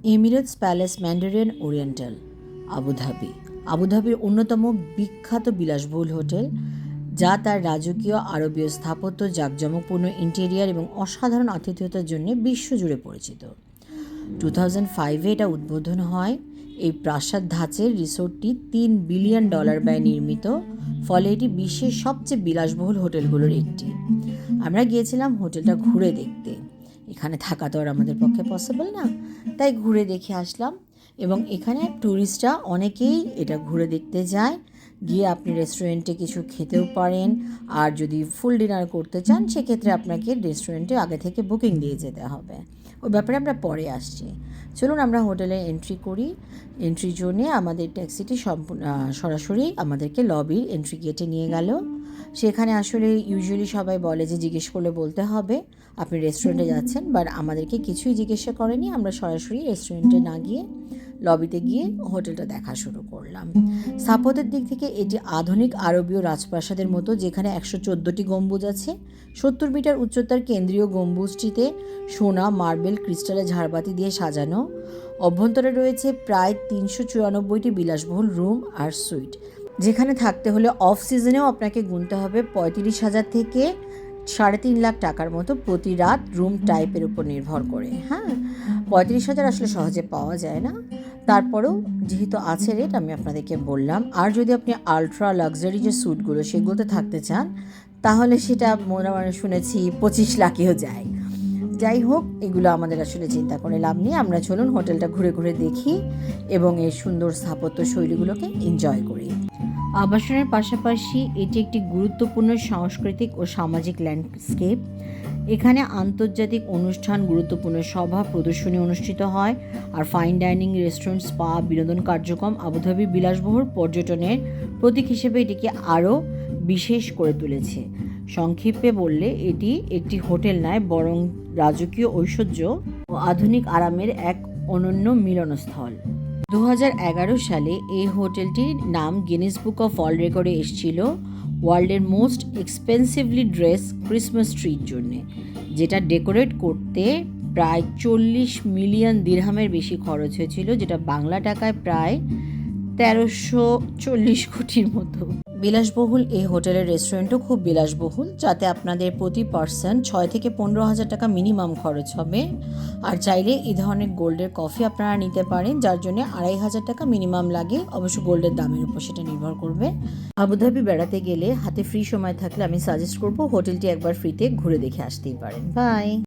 Emirates Palace Mandarin Oriental, আবুধাবি। Dhabi অন্যতম বিখ্যাত বিলাসবহুল হোটেল, যা তার রাজকীয় আরবীয় স্থাপত্য, জাঁকজমকপূর্ণ ইন্টেরিয়ার এবং অসাধারণ আতিথেয়তার জন্য বিশ্বজুড়ে পরিচিত। 2005-এ এটা উদ্বোধন হয়। এই প্রাসাদ ধাঁচের রিসোর্টটি $3 বিলিয়ন ব্যয়ে নির্মিত, ফলে এটি বিশ্বের সবচেয়ে বিলাসবহুল হোটেলগুলোর একটি। আমরা গিয়েছিলাম হোটেলটা ঘুরে দেখতে। এখানে থাকা তো আর আমাদের পক্ষে পসিবল না, তাই ঘুরে দেখে আসলাম। এবং এখানে ট্যুরিস্টরা অনেকেই এটা ঘুরে দেখতে যায়। গিয়ে আপনি রেস্টুরেন্টে কিছু খেতেও পারেন, আর যদি ফুল ডিনার করতে চান সেক্ষেত্রে আপনাকে রেস্টুরেন্টে আগে থেকে বুকিং দিয়ে যেতে হবে। ওই ব্যাপারে আমরা পরে আসছি। চলুন আমরা হোটেলে এন্ট্রি করি। এন্ট্রির জন্যে আমাদের ট্যাক্সিটি সরাসরি আমাদেরকে লবির এন্ট্রি গেটে নিয়ে গেল। সেখানে আসলে ইউজুয়ালি সবাই বলে যে জিজ্ঞেস করলে বলতে হবে আপনি রেস্টুরেন্টে যাচ্ছেন, বাট আমাদেরকে কিছুই জিজ্ঞাসা করেনি। আমরা সরাসরি রেস্টুরেন্টে না গিয়ে লবিতে গিয়ে হোটেলটা দেখা শুরু করলাম। স্থাপত্যের দিক থেকে এটি আধুনিক আরবীয় রাজপ্রাসাদের মতো, যেখানে 114টি গম্বুজ আছে। 70 মিটার উচ্চতার কেন্দ্রীয় গম্বুজটিতে সোনা, মার্বেল, ক্রিস্টালের ঝাড়বাতি দিয়ে সাজানো। অভ্যন্তরে রয়েছে প্রায় 394টি বিলাসবহুল রুম আর সুইট, যেখানে থাকতে হলে অফ সিজনেও আপনাকে গুনতে হবে 35,000 থেকে 3.5 লাখ টাকার মতো প্রতি রাত, রুম টাইপের উপর নির্ভর করে। 35,000 আসলে সহজে পাওয়া যায় না, তারপরেও যেহেতু আছে রেট আমি আপনাদেরকে বললাম। আর যদি আপনি আলট্রা লাক্সারি যে স্যুটগুলো সেগুলোতে থাকতে চান, তাহলে সেটা মনে শুনেছি 25 লাখেও যায়। যাই হোক, এগুলো আমাদের আসলে চিন্তা করে লাভ নেই। আমরা চলুন হোটেলটা ঘুরে ঘুরে দেখি এবং এই সুন্দর স্থাপত্য শৈলীগুলোকে এনজয় করি। আবাসনের পাশাপাশি এটি একটি গুরুত্বপূর্ণ সাংস্কৃতিক ও সামাজিক ল্যান্ডস্কেপ। এখানে আন্তর্জাতিক অনুষ্ঠান, গুরুত্বপূর্ণ সভা, প্রদর্শনী অনুষ্ঠিত হয়, আর ফাইন ডাইনিং, রেস্টুরেন্ট, স্পা, বিনোদন কার্যক্রম আবুধাবির বিলাসবহুল পর্যটনের প্রতীক হিসেবে এটিকে আরও বিশেষ করে তুলেছে। সংক্ষেপে বললে এটি একটি হোটেল নয়, বরং রাজকীয় ঐশ্বর্য ও আধুনিক আরামের এক অনন্য মিলনস্থল। 2011 সালে এই হোটেলটির নাম গিনেস বুক অফ ওয়ার্ল্ড রেকর্ডে এসেছিল ওয়ার্ল্ডের মোস্ট এক্সপেন্সিভলি ড্রেস ক্রিসমাস ট্রির জন্য, যেটা ডেকোরেট করতে প্রায় 40 মিলিয়ন দিরহামের বেশি খরচ হয়েছিল, যেটা বাংলা টাকায় প্রায় 1340 কোটির মতো। বিলাসবহুল এই হোটেলের রেস্টুরেন্টও খুব বিলাসবহুল, যাতে আপনাদের প্রতি পার্সন 6 থেকে 15,000 টাকা মিনিমাম খরচ হবে। আর চাইলে এই ধরনের গোল্ডের কফি আপনারা নিতে পারেন, যার জন্য 2,500 টাকা মিনিমাম লাগে। অবশ্য গোল্ডের দামের উপর সেটা নির্ভর করবে। আবুধাবি বেড়াতে গেলে হাতে ফ্রি সময় থাকলে আমি সাজেস্ট করব হোটেলটি একবার ফ্রিতে ঘুরে দেখে আসতেই পারেন। বাই।